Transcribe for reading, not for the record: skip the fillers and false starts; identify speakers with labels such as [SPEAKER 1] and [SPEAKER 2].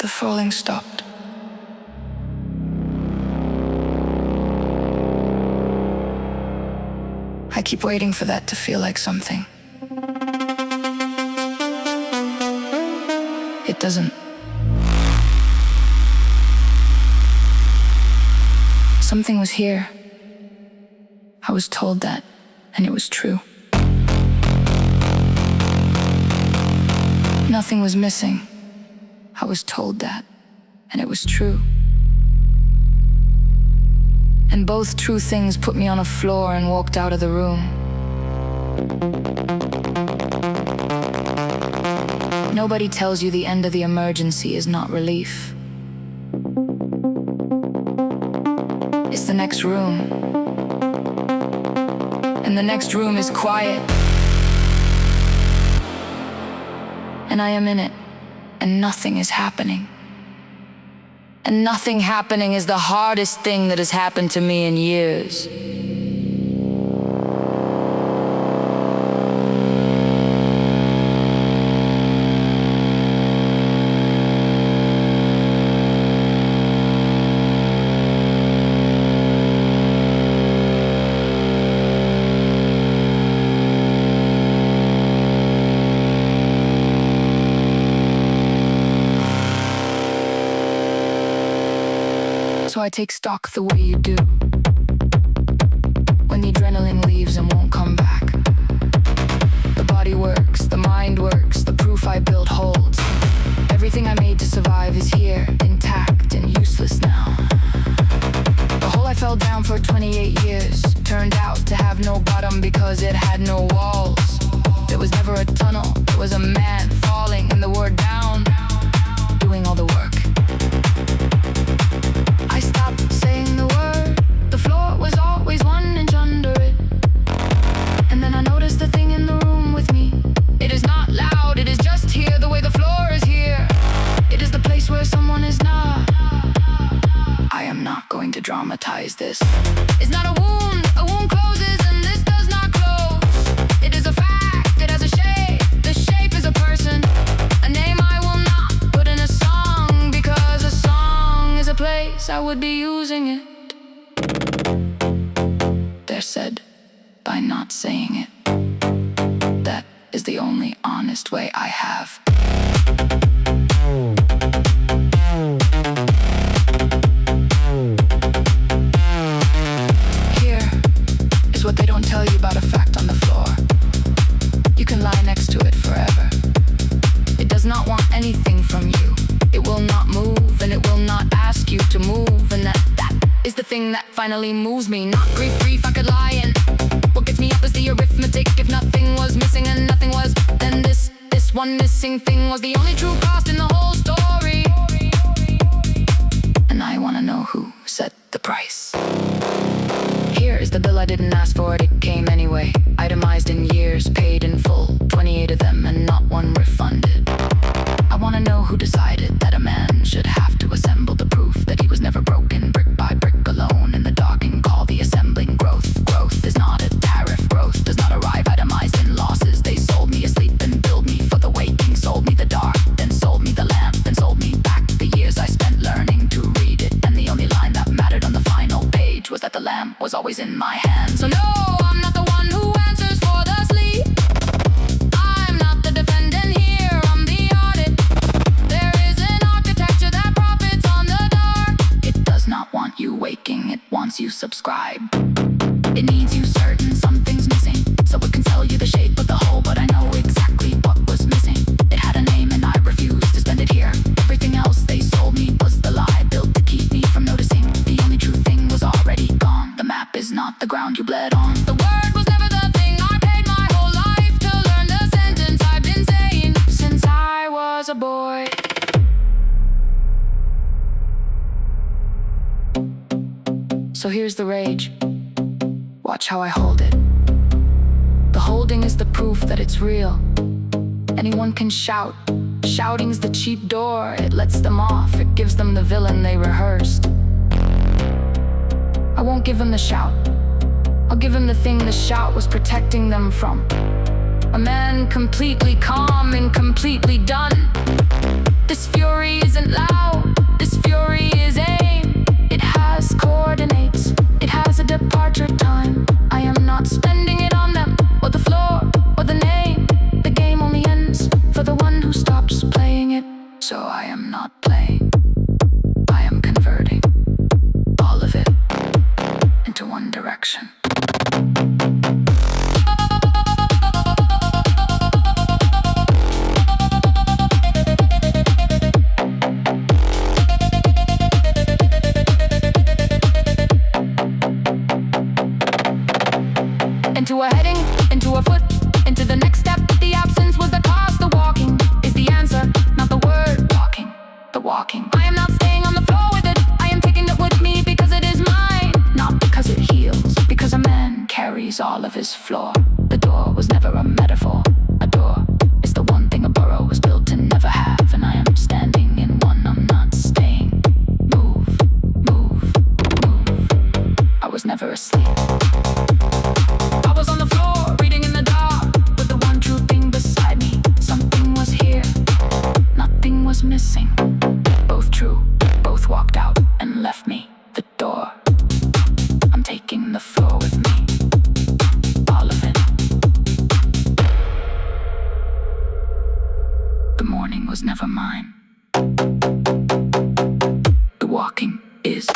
[SPEAKER 1] The falling stopped. I keep waiting for that to feel like something. It doesn't. Something was here. I was told that, and it was true. Nothing was missing. I was told that, and it was true. And both true things put me on a floor and walked out of the room. Nobody tells you the end of the emergency is not relief. It's the next room. And the next room is quiet. And I am in it, and nothing is happening. And nothing happening is the hardest thing that has happened to me in years. So I take stock the way you do. When the adrenaline leaves and won't come back. The body works, the mind works, the proof I built holds. Everything I made to survive is here, intact and useless now. The hole I fell down for 28 years turned out to have no bottom because it had no walls. There was never a tunnel, there was a man falling and the word down, doing all the work. I stopped saying the word. The floor was always 1 inch under it. And then I noticed the thing in the room with me. It is not loud, it is just here, the way the floor is here. It is the place where someone is not. I am not going to dramatize this. It's not a wound closes and this does not close. It is a fact, it has a shape, the shape is a person. A name I will not put in a song, because a song is a place I would be using it. They're said by not saying it. That is the only honest way I have. Here is what they don't tell you about a fact on the floor. You can lie next to it forever. It does not want anything from you. It will not move, and it will not ask you to move. And that is the thing that finally moves me. Not grief, I could lie, and what gets me up is the arithmetic. If nothing was missing and nothing was, then this one missing thing was the only true cost in the whole story. And I wanna know who set the price. Here is the bill I didn't ask for, it came anyway. Itemized in years, paid in full, 28 of them and not one refunded. I wanna know who decided that a man should have to assemble the proof that he was never broken, brick by brick alone in the dark, and call the assembling growth. Growth is not a tariff, growth does not arrive itemized in losses. They sold me asleep and billed me for the waking, sold me the dark, then sold me the lamp, then sold me back the years I spent learning to read it. And the only line that mattered on the final page was that the lamp was always in my hand. So no, I'm not the one who answers for the sleep. I'm not the defendant here, I'm the audit. There is an architecture that profits on the dark. It does not want you waking, it wants you subscribe. It needs you certain something's missing, so it can sell you the shape of the whole. But I know exactly what was missing. It had a name and I refused to spend it here. Everything else they sold me was the lie built to keep me from noticing. The only true thing was already gone. The map is not the ground you bled on. The word was never the thing. I paid my whole life to learn the sentence I've been saying since I was a boy. So here's the rage. Watch how I hold it. The holding is the proof that it's real. Anyone can shout. Shouting's the cheap door. It lets them off. It gives them the villain they rehearsed. I won't give them the shout. I'll give them the thing the shout was protecting them from. A man completely calm and completely done. This fury isn't loud. I am not playing. I am converting all of it into one direction. Into a heading, into a foot, into the next step. The absence was the cause. The walking is the answer, not the word walking. The walking. I am not staying on the floor with it. I am taking it with me because it is mine. Not because it heals, because a man carries all of his flaw. The door was never a metaphor. A door is the one thing a burrow was built to never have. And I am standing in one, I'm not staying. Move, move, move. I was never asleep. I was on the floor, reading in the dark, with the one true thing beside me. Something was here, nothing was missing. Both true, both walked out and left me. The door, I'm taking the floor with me. All of it. The morning was never mine. The walking is